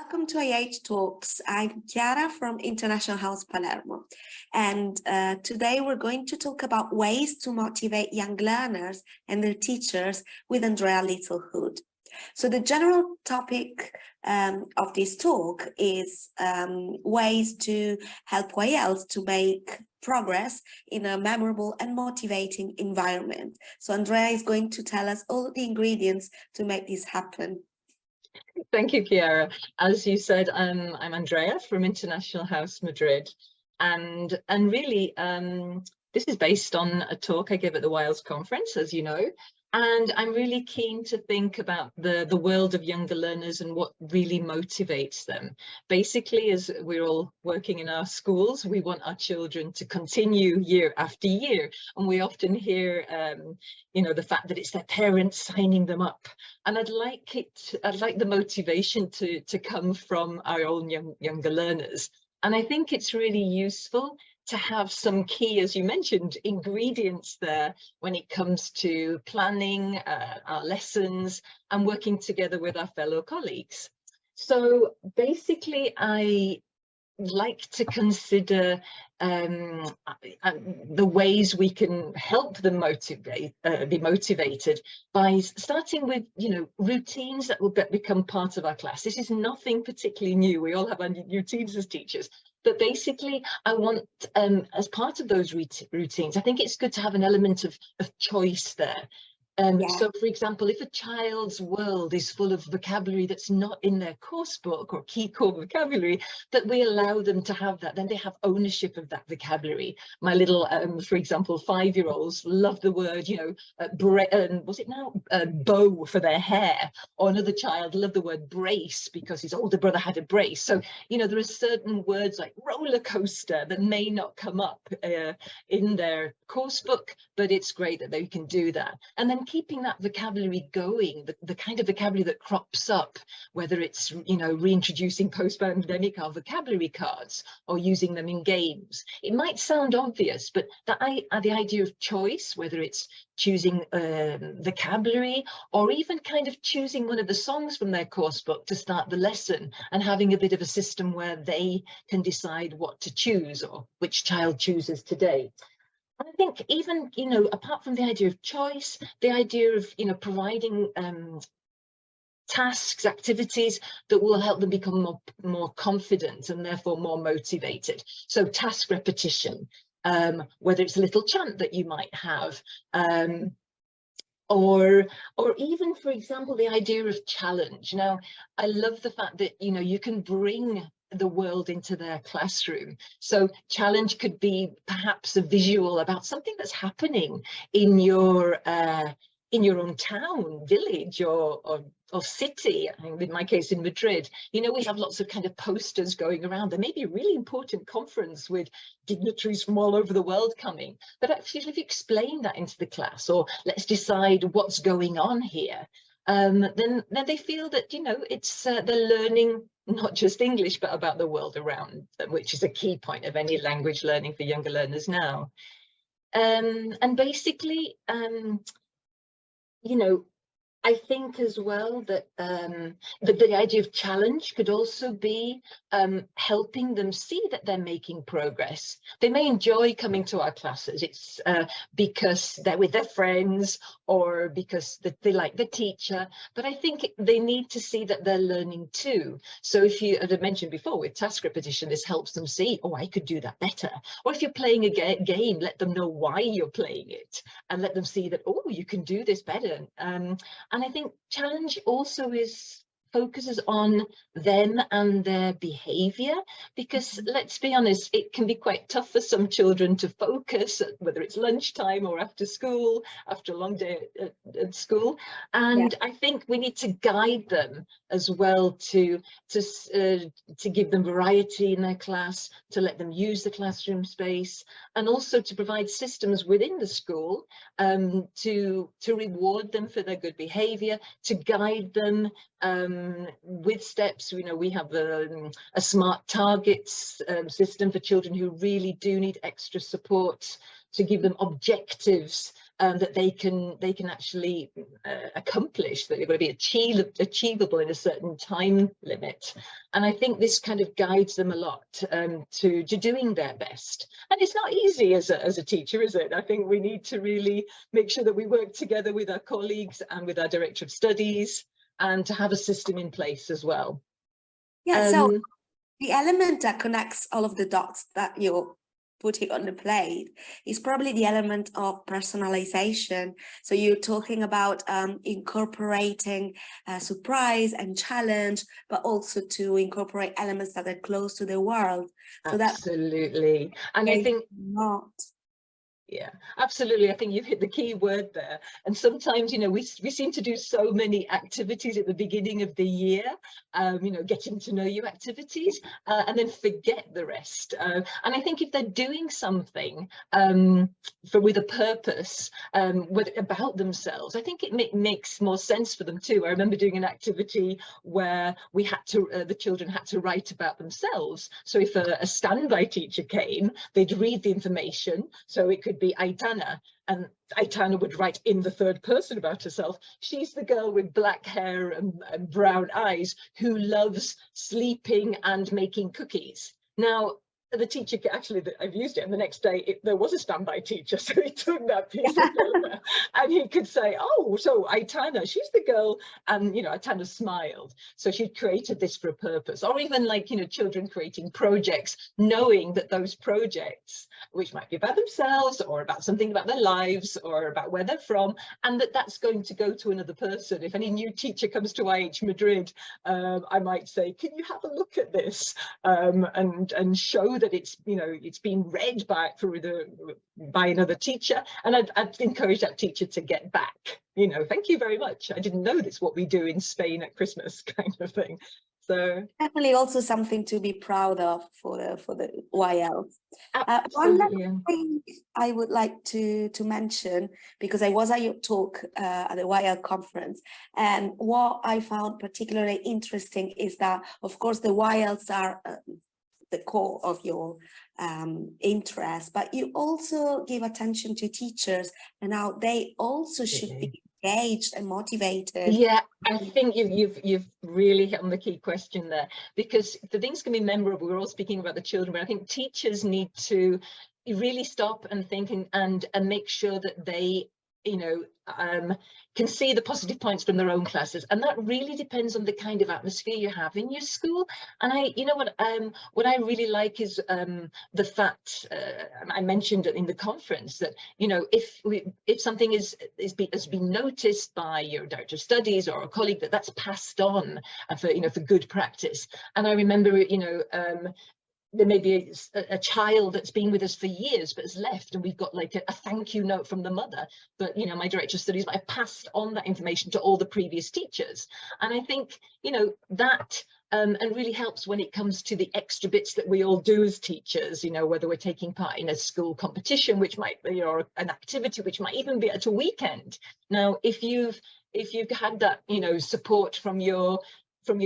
Welcome to IH Talks. I'm Chiara from International House Palermo, and today we're going to talk about ways to motivate young learners and their teachers with Andrea Littlewood. So the general topic of this talk is ways to help YLs to make progress in a memorable and motivating environment. So Andrea is going to tell us all the ingredients to make this happen. Thank you, Chiara. As you said, I'm Andrea from International House Madrid, and really this is based on a talk I gave at the WILES conference, as you know, and I'm really keen to think about the world of younger learners and what really motivates them. Basically, as we're all working in our schools, we want our children to continue year after year, and we often hear you know, the fact that it's their parents signing them up, and I'd like the motivation to come from our own younger learners. And I think it's really useful to have some key, as you mentioned, ingredients there when it comes to planning our lessons and working together with our fellow colleagues. So basically, I like to consider the ways we can help them be motivated by starting with, you know, routines that will become part of our class. This is nothing particularly new. We all have our routines as teachers. But basically, I want, as part of those routines, I think it's good to have an element of choice there. So, for example, if a child's world is full of vocabulary that's not in their course book or key core vocabulary, that we allow them to have that, then they have ownership of that vocabulary. My little, for example, 5-year-olds love the word, you know, was it now bow for their hair? Or another child loved the word brace because his older brother had a brace. So, you know, there are certain words like roller coaster that may not come up in their course book, but it's great that they can do that. And then keeping that vocabulary going, the kind of vocabulary that crops up, whether it's, you know, reintroducing post-pandemic our vocabulary cards or using them in games. It might sound obvious, but the idea of choice, whether it's choosing vocabulary or even kind of choosing one of the songs from their course book to start the lesson and having a bit of a system where they can decide what to choose or which child chooses today. I think even, you know, apart from the idea of choice, the idea of, you know, providing tasks, activities that will help them become more confident and therefore more motivated. So task repetition, whether it's a little chant that you might have, or even, for example, the idea of challenge. Now, I love the fact that, you know, you can bring the world into their classroom. So challenge could be perhaps a visual about something that's happening in your own town, village, or city. I mean, in my case, in Madrid, you know, we have lots of kind of posters going around. There may be a really important conference with dignitaries from all over the world coming, but actually, if you explain that into the class, or let's decide what's going on here, then they feel that, you know, it's they're learning not just English, but about the world around them, which is a key point of any language learning for younger learners now. And basically, you know, I think as well that the idea of challenge could also be helping them see that they're making progress. They may enjoy coming to our classes. It's because they're with their friends or because they like the teacher, but I think they need to see that they're learning too. So if you, as I mentioned before, with task repetition, this helps them see, oh, I could do that better. Or if you're playing a game, let them know why you're playing it and let them see that, oh, you can do this better. And I think challenge also focuses on them and their behavior, because let's be honest, it can be quite tough for some children to focus, whether it's lunchtime or after school, after a long day at school. And I think we need to guide them as well to give them variety in their class, to let them use the classroom space, and also to provide systems within the school to reward them for their good behavior, to guide them with steps. You know, we have a smart targets system for children who really do need extra support, to give them objectives that they can actually accomplish, that they're going to be achievable in a certain time limit. And I think this kind of guides them a lot to doing their best. And it's not easy as a teacher, is it? I think we need to really make sure that we work together with our colleagues and with our director of studies, and to have a system in place as well. Yeah, so the element that connects all of the dots that you're putting on the plate is probably the element of personalization. So you're talking about incorporating surprise and challenge, but also to incorporate elements that are close to the world. So absolutely. And I think not. Yeah, absolutely. I think you've hit the key word there. And sometimes, you know, we seem to do so many activities at the beginning of the year, you know, getting to know you activities, and then forget the rest. And I think if they're doing something with a purpose about themselves, I think it makes more sense for them too. I remember doing an activity where we had to, the children had to write about themselves. So if a standby teacher came, they'd read the information. So it could be Aitana, and Aitana would write in the third person about herself. She's the girl with black hair and brown eyes who loves sleeping and making cookies. Now, the teacher actually, I've used it, and the next day there was a standby teacher, so he took that piece of paper and he could say, oh, so Aitana, she's the girl, and you know, Aitana smiled, so she'd created this for a purpose. Or even like, you know, children creating projects, knowing that those projects, which might be about themselves or about something about their lives or about where they're from, and that's going to go to another person. If any new teacher comes to IH Madrid, I might say, can you have a look at this, and show that it's, you know, it's been read by another teacher, and I'd encourage that teacher to get back, you know, thank you very much, I didn't know this, what we do in Spain at Christmas, kind of thing. So definitely also something to be proud of for the YL. One absolutely. thing I would like to mention, because I was at your talk at the YL conference, and what I found particularly interesting is that, of course, the YLs are the core of your interest, but you also give attention to teachers and how they also should be engaged and motivated. Yeah, I think you've really hit on the key question there, because the things can be memorable. We're all speaking about the children, but I think teachers need to really stop and think and make sure that they, you know, can see the positive points from their own classes, and that really depends on the kind of atmosphere you have in your school. And you know what I really like is the fact I mentioned in the conference that, you know, if something has been noticed by your director of studies or a colleague, that's passed on for, you know, for good practice. And I remember, you know, there may be a child that's been with us for years but has left, and we've got like a thank you note from the mother, but you know, my director of studies might have passed on that information to all the previous teachers. And I think, you know, that and really helps when it comes to the extra bits that we all do as teachers, you know, whether we're taking part in a school competition, which might be, or an activity which might even be at a weekend. Now, if you've had that, you know, support from your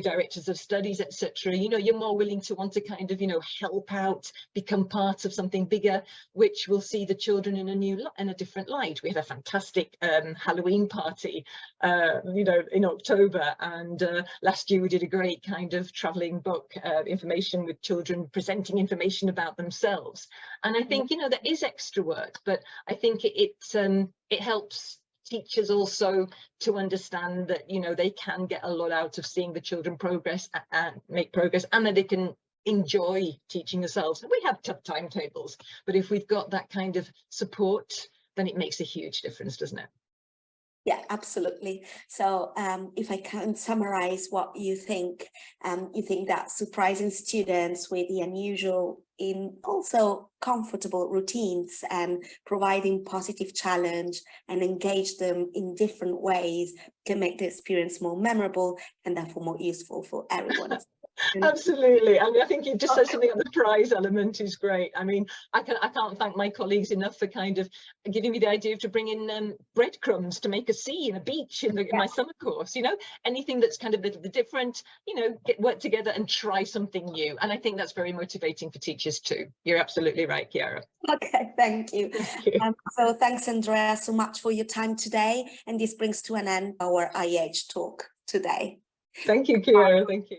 directors of studies, etc., you know, you're more willing to want to kind of, you know, help out, become part of something bigger, which will see the children in a different light. We had a fantastic Halloween party, you know, in October, and last year we did a great kind of traveling book information with children presenting information about themselves. And I think, you know, there is extra work, but I think it helps teachers also to understand that, you know, they can get a lot out of seeing the children progress and make progress, and that they can enjoy teaching themselves. We have tough timetables, but if we've got that kind of support, then it makes a huge difference, doesn't it? Yeah, absolutely. So if I can summarize what you think that surprising students with the unusual in also comfortable routines and providing positive challenge and engage them in different ways can make the experience more memorable and therefore more useful for everyone. Absolutely. I mean, I think you just said something on the prize element is great. I mean, I can't thank my colleagues enough for kind of giving me the idea to bring in breadcrumbs to make a sea and a beach in my summer course. You know, anything that's kind of the different. You know, work together and try something new. And I think that's very motivating for teachers too. You're absolutely right, Chiara. Okay, thank you. Thank you. So thanks, Andrea, so much for your time today. And this brings to an end our IH talk today. Thank you, Chiara. Thank you.